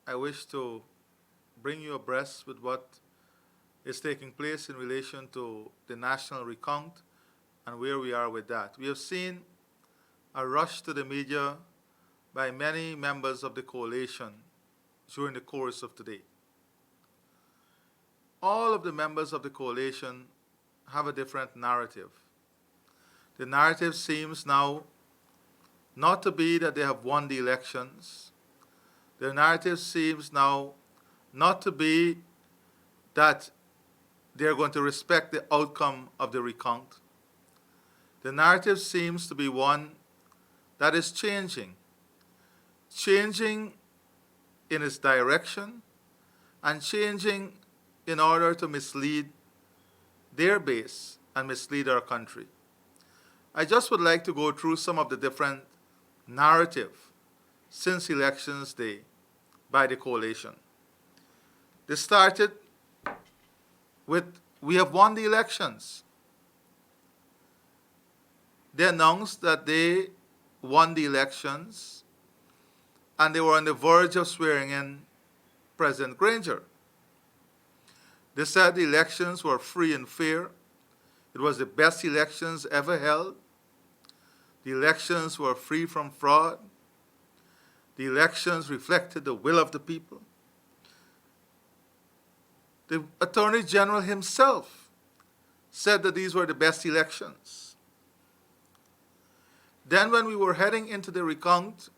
I wish to bring you abreast with what is taking place in relation to the national recount and where we are with that. We have seen a rush to the media by many members of the coalition during the course of today. All of the members of the coalition have a different narrative. The narrative seems now not to be that they have won the elections. The narrative seems now not to be that they're going to respect the outcome of the recount. The narrative seems to be one that is changing in its direction and changing in order to mislead their base and mislead our country. I just would like to go through some of the different narrative since elections day by the coalition. They started with, we have won the elections. They announced that they won the elections and they were on the verge of swearing in President Granger. They said the elections were free and fair. It was the best elections ever held. The elections were free from fraud. The elections reflected the will of the people. The Attorney General himself said that these were the best elections. Then when we were heading into the recount,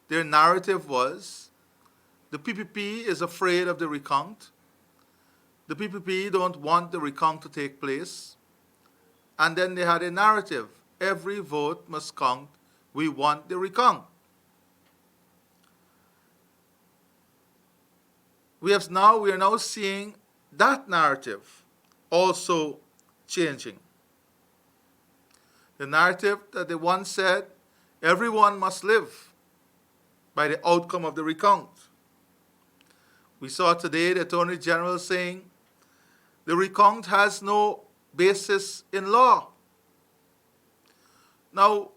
their narrative was, the PPP is afraid of the recount. The PPP don't want the recount to take place. And then they had a narrative, every vote must count, we want the recount. We are now seeing that narrative also changing. The narrative that they once said, everyone must live by the outcome of the recount. We saw today the Attorney General saying, the recount has no basis in law. Now,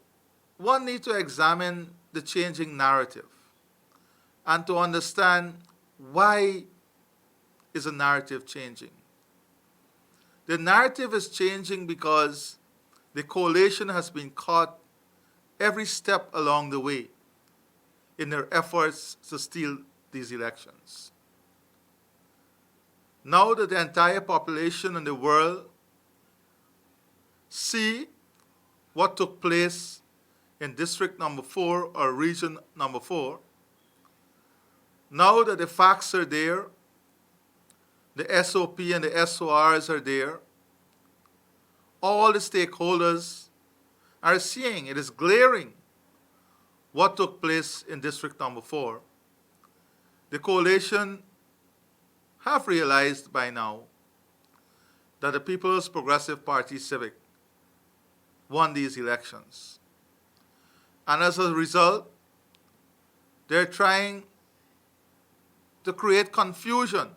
one needs to examine the changing narrative and to understand why is a narrative changing. The narrative is changing because the coalition has been caught every step along the way in their efforts to steal these elections. Now that the entire population in the world see what took place in District Number 4 or Region Number 4, now that the facts are there, the SOP and the SORs are there, all the stakeholders are seeing, it is glaring, what took place in District Number 4. The coalition have realized by now that the People's Progressive Party Civic won these elections. And as a result, they're trying to create confusion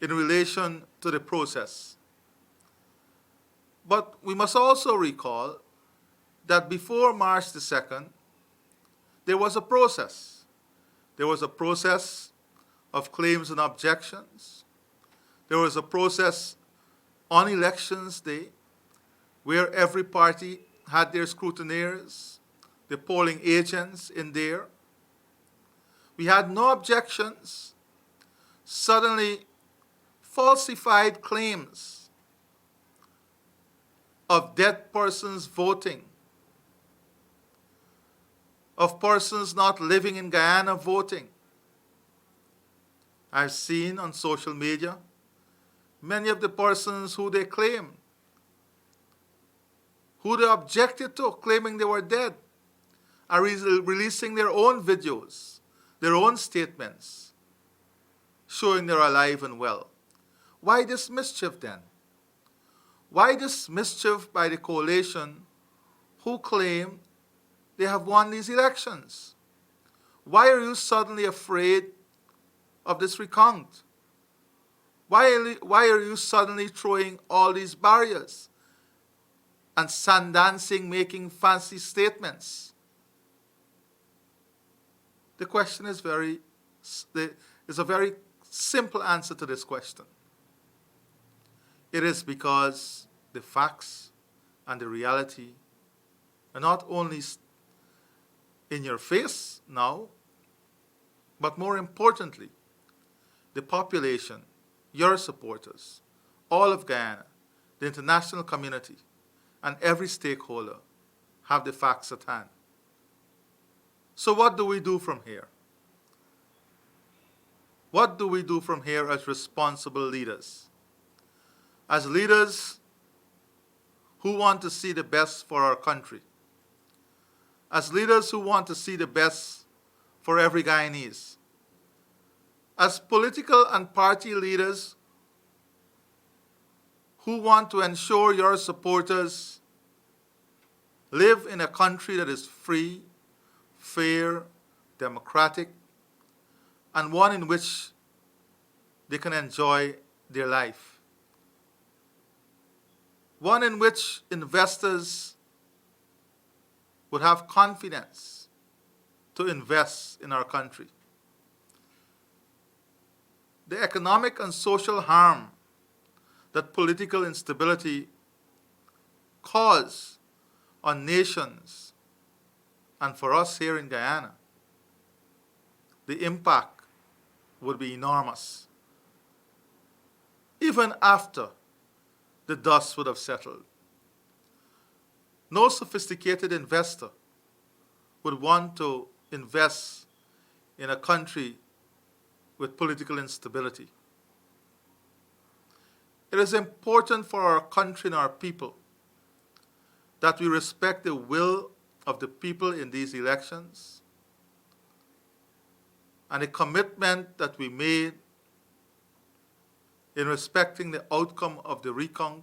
in relation to the process. But we must also recall that before March the 2nd, there was a process. There was a process of claims and objections. There was a process on elections day where every party had their scrutineers, the polling agents in there. We had no objections. Suddenly, falsified claims of dead persons voting, of persons not living in Guyana voting. I've seen on social media many of the persons who they claim, who they objected to, claiming they were dead, are releasing their own videos, their own statements, showing they're alive and well. Why this mischief then? Why this mischief by the coalition who claim they have won these elections? Why are you suddenly afraid of this recount? Why are you suddenly throwing all these barriers and sun dancing, making fancy statements? The question is very There's a very simple answer to this question. It is because the facts and the reality are not only in your face now, but more importantly, the population, your supporters, all of Guyana, the international community, and every stakeholder have the facts at hand. So what do we do from here? What do we do from here as responsible leaders? As leaders who want to see the best for our country. As leaders who want to see the best for every Guyanese. As political and party leaders who want to ensure your supporters live in a country that is free, fair, democratic, and one in which they can enjoy their life. One in which investors would have confidence to invest in our country. The economic and social harm that political instability cause on nations and for us here in Guyana, the impact would be enormous, even after the dust would have settled. No sophisticated investor would want to invest in a country with political instability. It is important for our country and our people that we respect the will of the people in these elections and the commitment that we made in respecting the outcome of the recount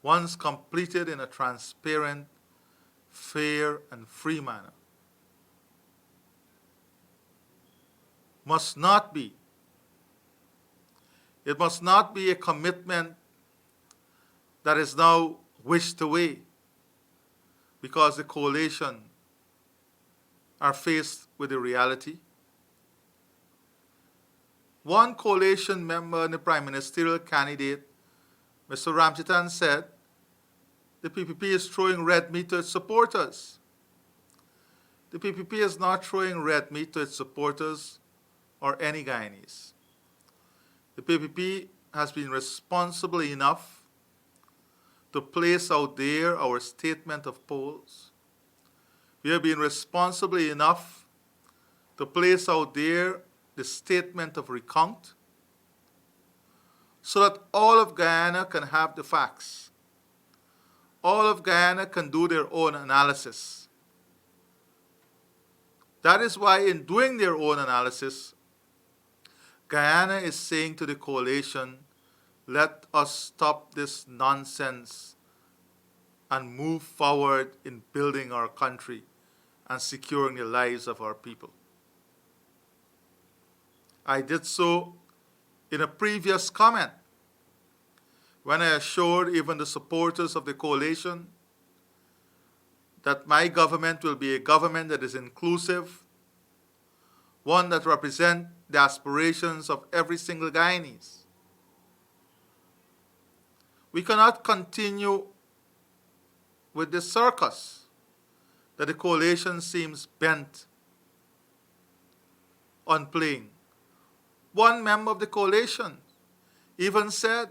once completed in a transparent, fair, and free manner. It must not be a commitment that is now wished away because the coalition are faced with the reality. One coalition member and the prime ministerial candidate, Mr. Ramchitan, said the PPP is throwing red meat to its supporters. The PPP is not throwing red meat to its supporters or any Guyanese. The PPP has been responsible enough to place out there our statement of polls. We have been responsible enough to place out there the statement of recount so that all of Guyana can have the facts. All of Guyana can do their own analysis. That is why in doing their own analysis, Guyana is saying to the coalition, let us stop this nonsense and move forward in building our country and securing the lives of our people. I did so in a previous comment when I assured even the supporters of the coalition that my government will be a government that is inclusive, one that represents the aspirations of every single Guyanese. We cannot continue with this circus that the coalition seems bent on playing. One member of the coalition even said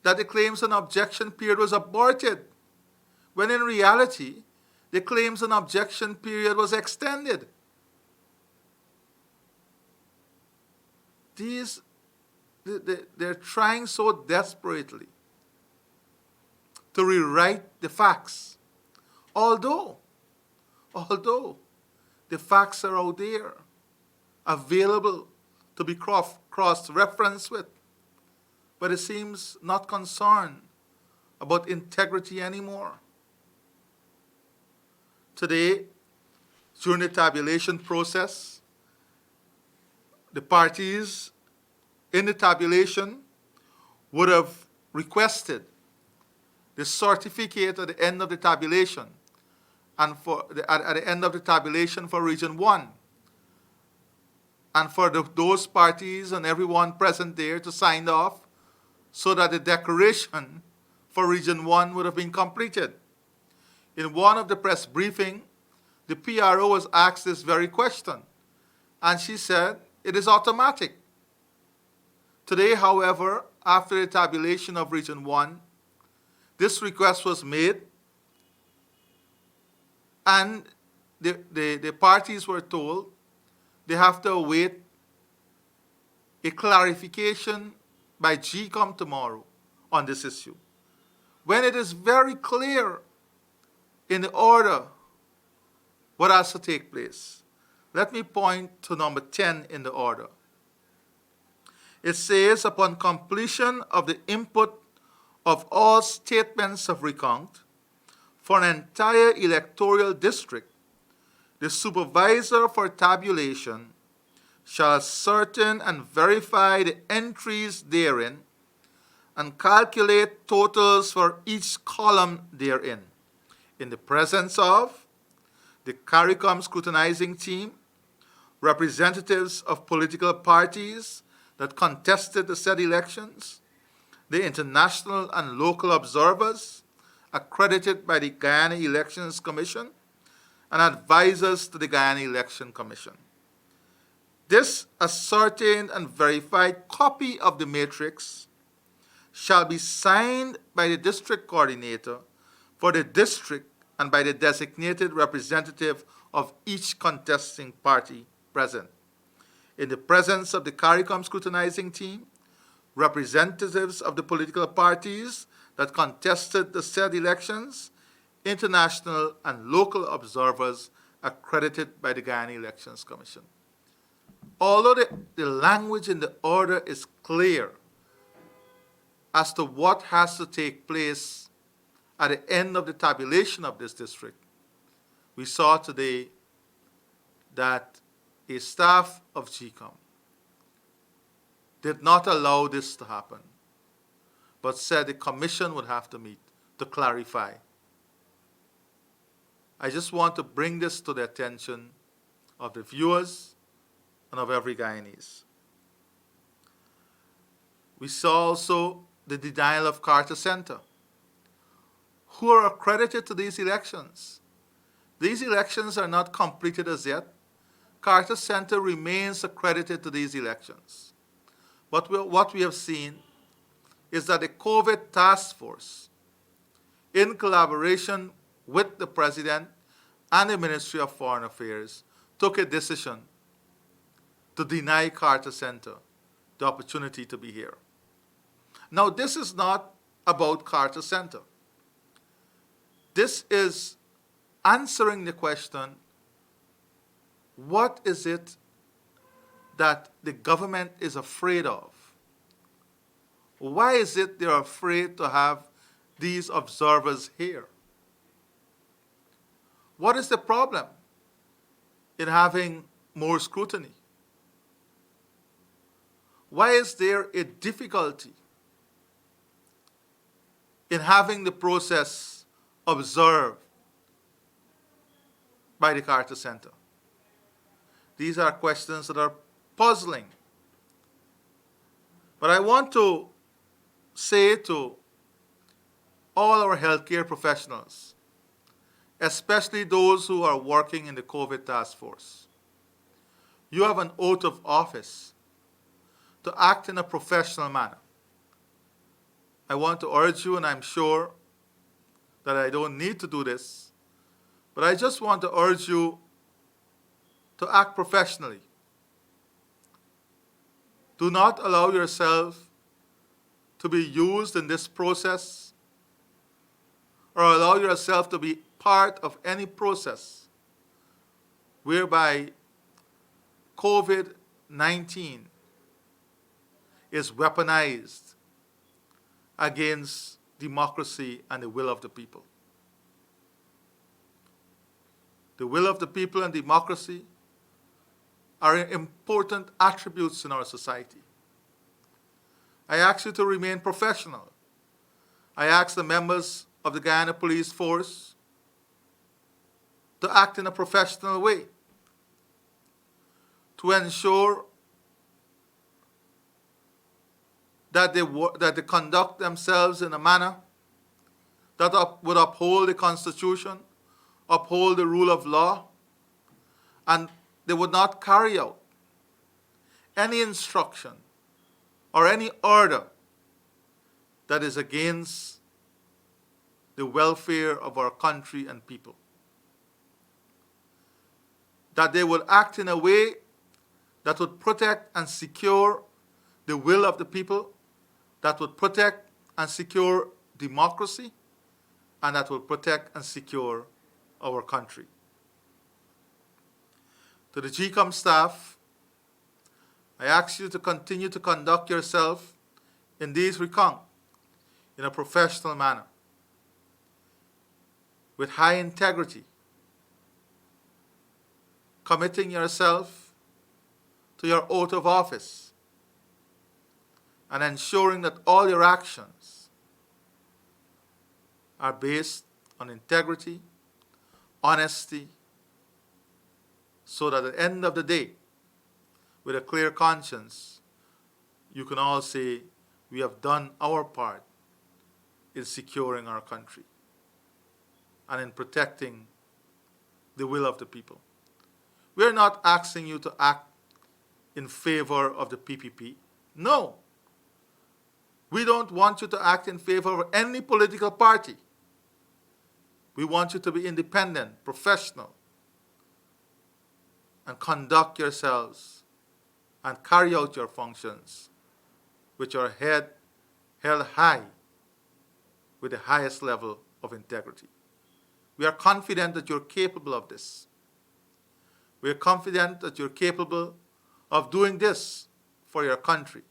that the claims and objection period was aborted, when in reality, the claims and objection period was extended. They're trying so desperately to rewrite the facts, although the facts are out there, available to be cross-referenced with, but it seems not concerned about integrity anymore. Today, during the tabulation process, the parties in the tabulation would have requested the certificate at the end of the tabulation, and at the end of the tabulation for Region 1, and for those parties and everyone present there to sign off so that the declaration for Region 1 would have been completed. In one of the press briefings, the PRO was asked this very question, and she said, it is automatic. Today, however, after the tabulation of Region 1, this request was made, and the parties were told they have to await a clarification by GCOM tomorrow on this issue, when it is very clear in the order what has to take place. Let me point to number 10 in the order. It says, upon completion of the input of all statements of recount for an entire electoral district, the supervisor for tabulation shall ascertain and verify the entries therein and calculate totals for each column therein in the presence of the CARICOM scrutinizing team, representatives of political parties that contested the said elections, the international and local observers accredited by the Guyana Elections Commission, and advisors to the Guyana Election Commission. This ascertained and verified copy of the matrix shall be signed by the district coordinator for the district and by the designated representative of each contesting party present. In the presence of the CARICOM scrutinizing team, representatives of the political parties that contested the said elections, international and local observers accredited by the Guyana Elections Commission. Although the language in the order is clear as to what has to take place at the end of the tabulation of this district, we saw today that a staff of GCOM did not allow this to happen, but said the commission would have to meet to clarify. I just want to bring this to the attention of the viewers and of every Guyanese. We saw also the denial of Carter Center, who are accredited to these elections. These elections are not completed as yet. Carter Center remains accredited to these elections. But what we have seen is that the COVID task force, in collaboration with the President and the Ministry of Foreign Affairs, took a decision to deny Carter Center the opportunity to be here. Now, this is not about Carter Center. This is answering the question, what is it that the government is afraid of? Why is it they're afraid to have these observers here? What is the problem in having more scrutiny? Why is there a difficulty in having the process observed by the Carter Center? These are questions that are puzzling. But I want to say to all our healthcare professionals, especially those who are working in the COVID task force, you have an oath of office to act in a professional manner. I want to urge you, and I'm sure that I don't need to do this, but I just want to urge you to act professionally. Do not allow yourself to be used in this process or allow yourself to be part of any process whereby COVID-19 is weaponized against democracy and the will of the people. The will of the people and democracy are important attributes in our society. I ask you to remain professional. I ask the members of the Guyana Police Force to act in a professional way, to ensure that they conduct themselves in a manner that would uphold the Constitution, uphold the rule of law, and they would not carry out any instruction or any order that is against the welfare of our country and people. That they would act in a way that would protect and secure the will of the people, that would protect and secure democracy, and that will protect and secure our country. To the GCOM staff, I ask you to continue to conduct yourself in these recounts in a professional manner, with high integrity, committing yourself to your oath of office, and ensuring that all your actions are based on integrity, honesty, so that at the end of the day, with a clear conscience, you can all say, we have done our part in securing our country and in protecting the will of the people. We're not asking you to act in favor of the PPP. No. We don't want you to act in favor of any political party. We want you to be independent, professional, and conduct yourselves and carry out your functions with your head held high with the highest level of integrity. We are confident that you're capable of this. We are confident that you're capable of doing this for your country.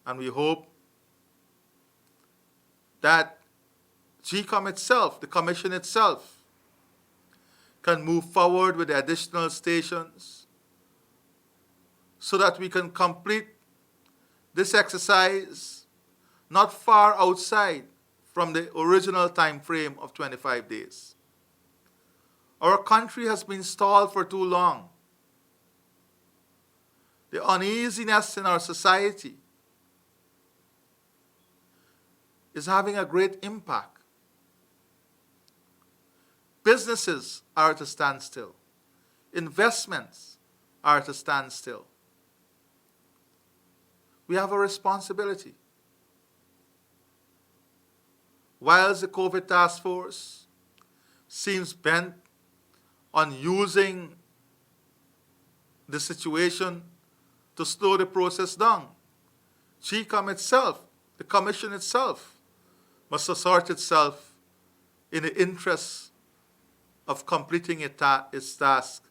And we hope that GCOM itself, the Commission itself, can move forward with the additional stations so that we can complete this exercise not far outside from the original time frame of 25 days. Our country has been stalled for too long. The uneasiness in our society is having a great impact. Businesses are at a standstill. Investments are at a standstill. We have a responsibility. Whilst the COVID task force seems bent on using the situation to slow the process down, GCOM itself, the Commission itself, must assert itself in the interest of completing its task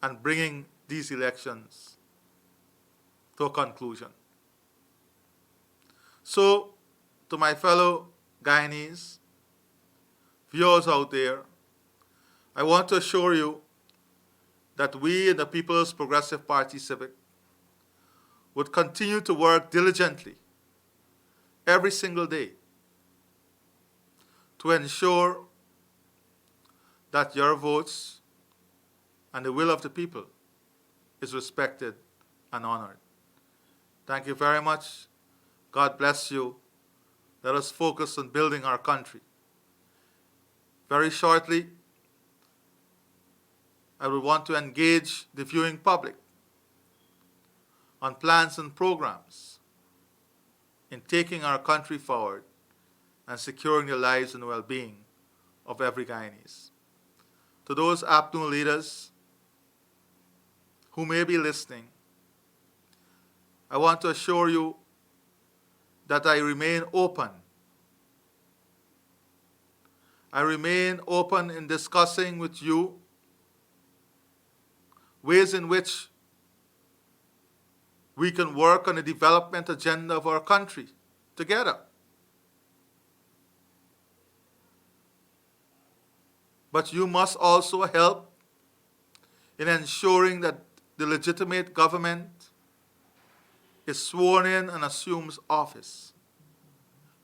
and bringing these elections to a conclusion. So, to my fellow Guyanese, viewers out there, I want to assure you that we in the People's Progressive Party Civic would continue to work diligently every single day to ensure that your votes and the will of the people is respected and honored. Thank you very much. God bless you. Let us focus on building our country. Very shortly, I will want to engage the viewing public on plans and programs in taking our country forward and securing the lives and well-being of every Guyanese. To those afternoon leaders who may be listening, I want to assure you that I remain open. I remain open in discussing with you ways in which we can work on the development agenda of our country together. But you must also help in ensuring that the legitimate government is sworn in and assumes office.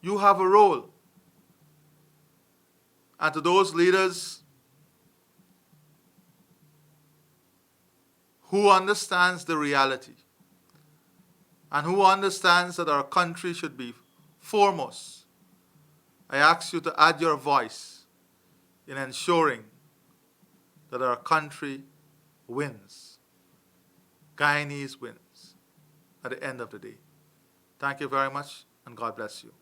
You have a role. And to those leaders who understands the reality and who understands that our country should be foremost, I ask you to add your voice in ensuring that our country wins. Guyanese wins at the end of the day. Thank you very much, and God bless you.